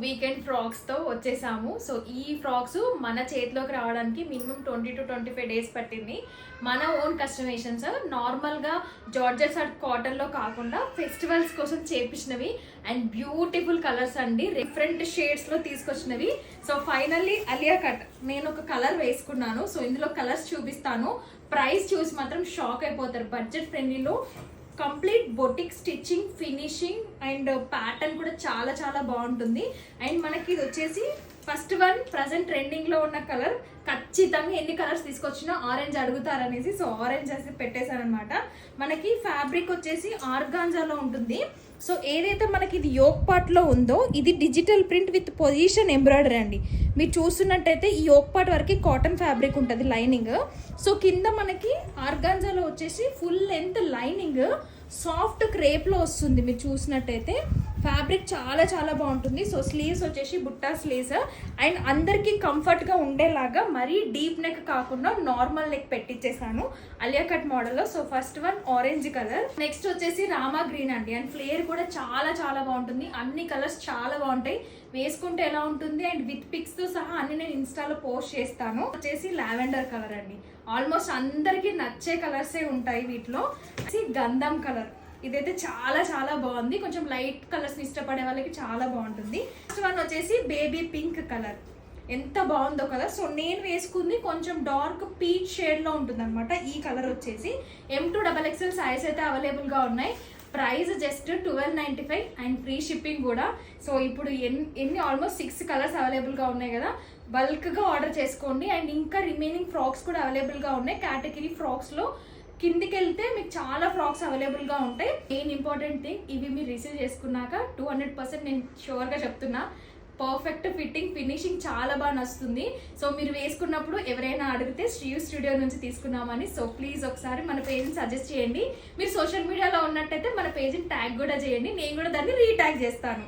Weekend frocks తో వచ్చేసాము. So ఈ ఫ్రాక్స్ మన చేతిలోకి రావడానికి మినిమం 20 to 25 డేస్ పట్టింది. మన ఓన్ కస్టమైజేషన్స్, నార్మల్ గా జార్జెట్స్ అండ్ కాటన్ లో కాకుండా ఫెస్టివల్స్ కోసం చేపించినవి అండ్ బ్యూటిఫుల్ కలర్స్ అండి, డిఫరెంట్ షేడ్స్ లో తీసుకొచ్చినవి. సో ఫైనల్లీ అలియా కట్ నేను ఒక కలర్ వేసుకున్నాను. సో ఇందులో కలర్స్ చూపిస్తాను, ప్రైస్ చూసి మాత్రం షాక్ అయిపోతారు. బడ్జెట్ ఫ్రెండ్లీలో complete boutique stitching, finishing and pattern కూడా చాలా చాలా బాగుంటుంది. అండ్ మనకి ఇది వచ్చేసి ఫస్ట్ వన్ ప్రజెంట్ ట్రెండింగ్ లో ఉన్న కలర్. ఖచ్చితంగా ఎన్ని కలర్స్ తీసుకొచ్చినా ఆరెంజ్ అడుగుతారనేసి సో ఆరెంజ్ వేసి పెట్టేశారనమాట. మనకి ఫ్యాబ్రిక్ వచ్చేసి ఆర్గాంజాలో ఉంటుంది. సో ఏదైతే మనకి ఇది యోక్ పార్ట్ లో ఉందో ఇది digital print with position embroidery అండి. మీరు చూస్తున్నట్టయితే ఈ యోక్ పార్ట్ వరకు కాటన్ ఫ్యాబ్రిక్ ఉంటుంది లైనింగ్. సో కింద మనకి ఆర్గాంజాలో వచ్చేసి full length lining soft crepe లో వస్తుంది. మీరు చూసినట్టయితే ఫ్యాబ్రిక్ చాలా చాలా బాగుంటుంది. సో స్లీవ్స్ వచ్చేసి బుట్టా స్లీవ్స్ అండ్ అందరికి కంఫర్ట్ గా ఉండేలాగా మరీ డీప్ నెక్ కాకుండా నార్మల్ నెక్ పెట్టించేసాను అలియా కట్ మోడల్ లో. So first one orange colour, next వచ్చేసి రామా గ్రీన్ అండి. అండ్ ఫ్లేర్ కూడా చాలా చాలా బాగుంటుంది. అన్ని కలర్స్ చాలా బాగుంటాయి, వేసుకుంటే ఎలా ఉంటుంది అండ్ విత్ పిక్స్ తో సహా అన్ని నేను ఇన్స్టాలో పోస్ట్ చేస్తాను. వచ్చేసి లావెండర్ కలర్ అండి, ఆల్మోస్ట్ అందరికి నచ్చే కలర్సే ఉంటాయి వీటిలో. గంధం కలర్, ఇదైతే చాలా చాలా బాగుంది. కొంచెం లైట్ కలర్స్ ఇష్టపడే వాళ్ళకి చాలా బాగుంటుంది. నెక్స్ట్ వన్ వచ్చేసి బేబీ పింక్ కలర్, ఎంత బాగుందో కలర్. సో నేను వేసుకుంది కొంచెం డార్క్ పీచ్ షేడ్ లో ఉంటుంది అనమాట. ఈ కలర్ వచ్చేసి M2XXL సైజ్ అయితే అవైలబుల్ గా ఉన్నాయి. Price just 1295 and free shipping కూడా. సో ఇప్పుడు ఎన్ని ఆల్మోస్ట్ 6 కలర్స్ అవైలబుల్ గా ఉన్నాయి కదా, బల్క్ గా ఆర్డర్ చేసుకోండి. అండ్ ఇంకా రిమైనింగ్ ఫ్రాక్స్ కూడా అవైలబుల్ గా ఉన్నాయి. కేటగిరీ ఫ్రాక్స్ లో కిందికి వెళ్తే మీకు చాలా ఫ్రాక్స్ అవైలబుల్ గా ఉంటాయి. మెయిన్ ఇంపార్టెంట్ థింగ్, ఇవి మీరు రిసీవ్ చేసుకున్నాక 200% నేను షూర్ గా చెప్తున్నా, పర్ఫెక్ట్ ఫిట్టింగ్, ఫినిషింగ్ చాలా బాగా నచ్చుతుంది. సో మీరు వేసుకున్నప్పుడు ఎవరైనా అడిగితే శ్రీయు స్టూడియో నుంచి తీసుకున్నామని. సో ప్లీజ్ ఒకసారి మన పేజ్ని సజెస్ట్ చేయండి. మీరు సోషల్ మీడియాలో ఉన్నట్టయితే మన పేజ్ని ట్యాగ్ కూడా చేయండి, నేను కూడా దాన్ని రీట్యాగ్ చేస్తాను.